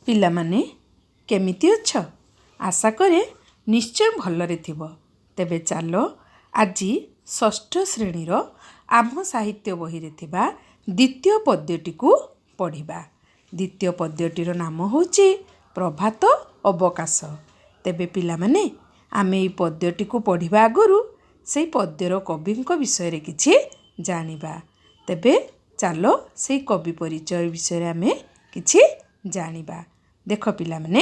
ପିଲାମାନେ କେମିତି ଅଛ? ଆଶା କରେ ନିଶ୍ଚୟ ଭଲରେ ଥିବ। ତେବେ ଚାଲ ଆଜି ଷଷ୍ଠ ଶ୍ରେଣୀର ଆମ ସାହିତ୍ୟ ବହିରେ ଥିବା ଦ୍ୱିତୀୟ ପଦ୍ୟଟିକୁ ପଢ଼ିବା। ଦ୍ୱିତୀୟ ପଦ୍ୟଟିର ନାମ ହେଉଛି ପ୍ରଭାତ ଅବକାଶ। ତେବେ ପିଲାମାନେ ଆମେ ଏହି ପଦ୍ୟଟିକୁ ପଢ଼ିବା ଆଗରୁ ସେଇ ପଦ୍ୟର କବିଙ୍କ ବିଷୟରେ କିଛି ଜାଣିବା। ତେବେ ଚାଲ ସେଇ କବି ପରିଚୟ ବିଷୟରେ ଆମେ କିଛି ଜାଣିବା। ଦେଖ ପିଲାମାନେ,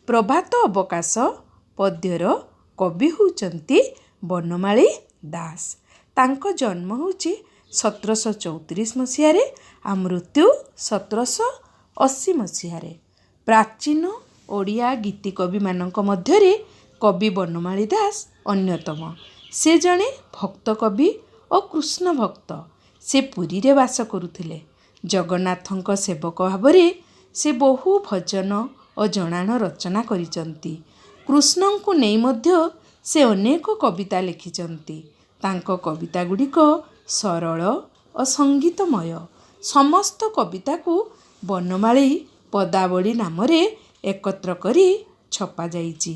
ପ୍ରଭାତ ଅବକାଶ ପଦ୍ୟର କବି ହେଉଛନ୍ତି ବନମାଳୀ ଦାସ। ତାଙ୍କ ଜନ୍ମ ହେଉଛି 1734 ମସିହାରେ ଆଉ ମୃତ୍ୟୁ 1780 ମସିହାରେ। ପ୍ରାଚୀନ ଓଡ଼ିଆ ଗୀତିକବିମାନଙ୍କ ମଧ୍ୟରେ କବି ବନମାଳୀ ଦାସ ଅନ୍ୟତମ। ସେ ଜଣେ ଭକ୍ତ କବି ଓ କୃଷ୍ଣ ଭକ୍ତ। ସେ ପୁରୀରେ ବାସ କରୁଥିଲେ। ଜଗନ୍ନାଥଙ୍କ ସେବକ ଭାବରେ ସେ ବହୁ ଭଜନ ଓ ଜଣାଣ ରଚନା କରିଛନ୍ତି। କୃଷ୍ଣଙ୍କୁ ନେଇ ମଧ୍ୟ ସେ ଅନେକ କବିତା ଲେଖିଛନ୍ତି। ତାଙ୍କ କବିତା ଗୁଡ଼ିକ ସରଳ ଓ ସଙ୍ଗୀତମୟ। ସମସ୍ତ କବିତାକୁ ବନମାଳୀ ପଦାବଳୀ ନାମରେ ଏକତ୍ର କରି ଛପାଯାଇଛି।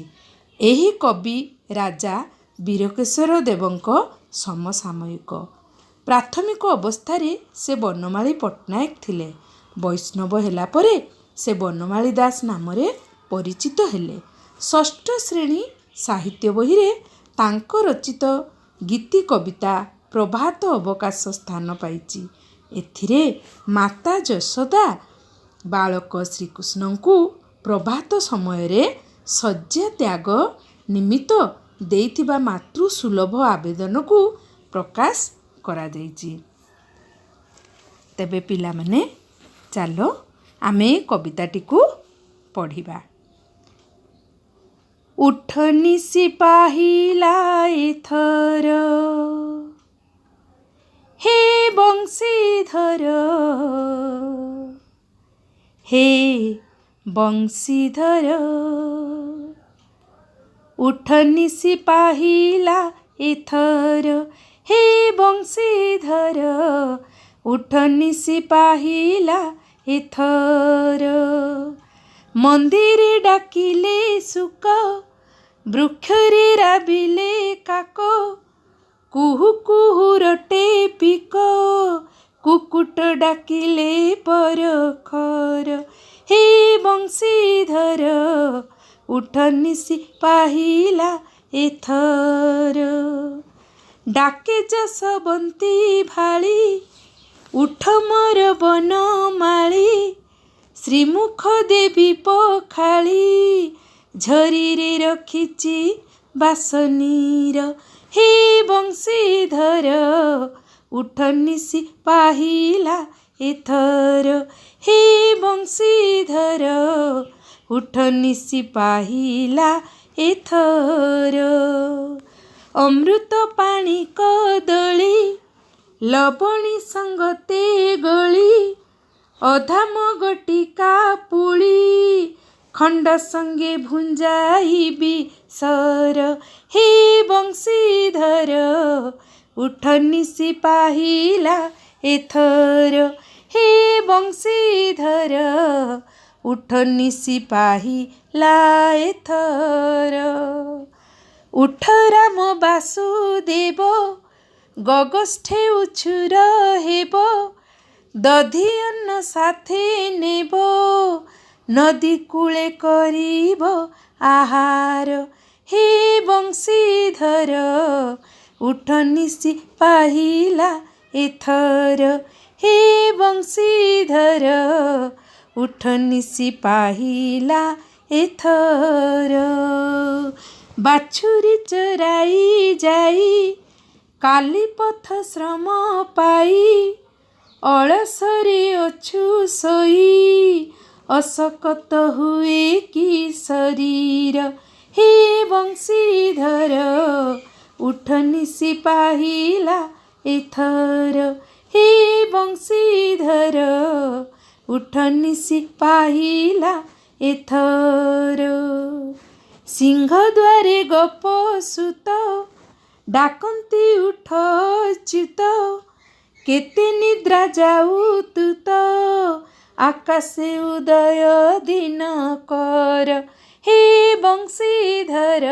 ଏହି କବି ରାଜା ବୀରକେଶର ଦେବଙ୍କ ସମସାମୟିକ। ପ୍ରାଥମିକ ଅବସ୍ଥାରେ ସେ ବନମାଳୀ ପଟ୍ଟନାୟକ ଥିଲେ। ବୈଷ୍ଣବ ହେଲା ପରେ ସେ ବନମାଳୀ ଦାସ ନାମରେ ପରିଚିତ ହେଲେ। ଷଷ୍ଠ ଶ୍ରେଣୀ ସାହିତ୍ୟ ବହିରେ ତାଙ୍କ ରଚିତ ଗୀତି କବିତା ପ୍ରଭାତ ଅବକାଶ ସ୍ଥାନ ପାଇଛି। ଏଥିରେ ମାତା ଯଶୋଦା ବାଳକ ଶ୍ରୀକୃଷ୍ଣଙ୍କୁ ପ୍ରଭାତ ସମୟରେ ଶଯ୍ୟା ତ୍ୟାଗ ନିମିତ୍ତ ଦେଇଥିବା ମାତୃସୁଲଭ ଆବେଦନକୁ ପ୍ରକାଶ କରାଯାଇଛି। ତେବେ ପିଲାମାନେ ଚାଲ ଆମେ କବିତାଟିକୁ ପଢ଼ିବା। ଉଠ ନିଶି ପାହିଲା ଏଥର ହେ ବଂଶୀଧର, ହେ ବଂଶୀଧର। ଉଠ ନିଶି ପାହିଲା ଏଥର ହେ ବଂଶୀଧର, ଉଠ ନିଶି ପାହିଲା ଏଥର। ମନ୍ଦିରେ ଡାକିଲେ ଶୁକ, ବୃକ୍ଷରେ ରାବିଲେ କାକ, କୁହୁ କୁହୁ ରଟେ ପିକ, କୁକୁଟ ଡାକିଲେ ପରଖର। ହେ ବଂଶୀଧର, ଉଠ ନିଶି ପାହିଲା ଏଥର। ଡାକେ ଯଶୋବନ୍ତୀ ଭାଳି, ଉଠ ମୋର ବନମାଳୀ, ଶ୍ରୀମୁଖ ଦେବୀ ପଖାଳି, ଝରିରେ ରଖିଛି ବାସନୀର। ହେ ବଂଶୀଧର, ଉଠ ନିଶି ପାହିଲା ଏଥର। ହେ ବଂଶୀଧର, ଉଠ ନିଶି ପାହିଲା ଏଥର। ଅମୃତ ପାଣି କଦଳୀ, ଲବଣୀ ସଙ୍ଗତେ ଗଳି, ଅଧାମ ଗଟିକା ପୁଳି, ଖଣ୍ଡ ସଙ୍ଗେ ଭୁଞ୍ଜାଇବି ସର। ହେ ବଂଶୀଧର, ଉଠ ନିଶି ପାହିଲା ଏଥର। ହେ ବଂଶୀଧର, ଉଠ ନିଶି ପାହିଲା ଏଥର। ଉଠ ରାମ ବାସୁଦେବ, ଗଗଷ୍ଠେ ଉଛୁର ହେବ, ଦଧି ଅନ୍ନ ସାଥେ ନେବ, ନଦୀ କୂଳେ କରିବ ଆହାର। ହେ ବଂଶୀଧର, ଉଠ ନିଶି ପାହିଲା ଏଥର। ହେ ବଂଶୀଧର, ଉଠ ନିଶି ପାହିଲା ଏଥର। ବାଛୁରୀ ଚରାଇ ଯାଇ, କାଲି ପଥ ଶ୍ରମ ପାଇ, ଅଳସରେ ଅଛୁ ଶୋଇ, ଅଶକତ ହୁଏ କି ଶରୀର। ହେ ବଂଶୀଧର, ଉଠ ନିଶି ପାହିଲା ଏଥର। ହେ ବଂଶୀଧର, ଉଠ ନିଶି ପାହିଲା ଏଥର। ସିଂହଦ୍ୱାରେ ଗୋପ ସୁତ, ଡାକନ୍ତି ଉଠ ଅଚ୍ୟୁତ, କେତେ ନିଦ୍ରା ଯାଉ ତୁତ, आकाशे उदय दिन कर हे बंशीधर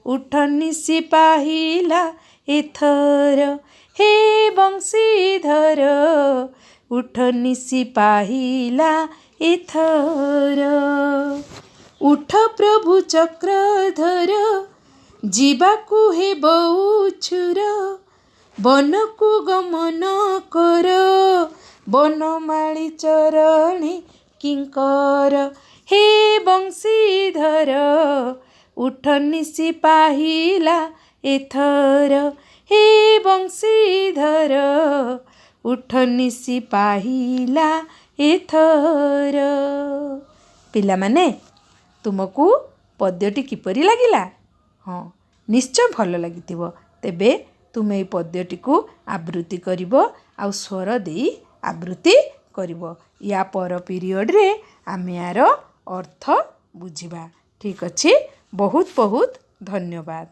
उठ निशि पाहिला एथर हे बंशीधर उठ निशि पाहिला एथर उठ प्रभु चक्रधर जीवाकु हे बहुछुर बनकु गमन कर बनमाळी चरणी किंकर हे बंशीधर उठ निशि पाहिला एथर हे बंशीधर उठ निशि पाहिला एथर। पिलामाने तुमको पद्यटी किपरि लागिला? हाँ निश्चय भल लागिथिबो। तेबे तुमे पद्यटी को आवृत्ति करिवो आ स्वर देई आवृत्ति करिवो। या पर पीरियड रे आमे यार अर्थ बुझिबा। ठीक अछि। बहुत बहुत धन्यवाद।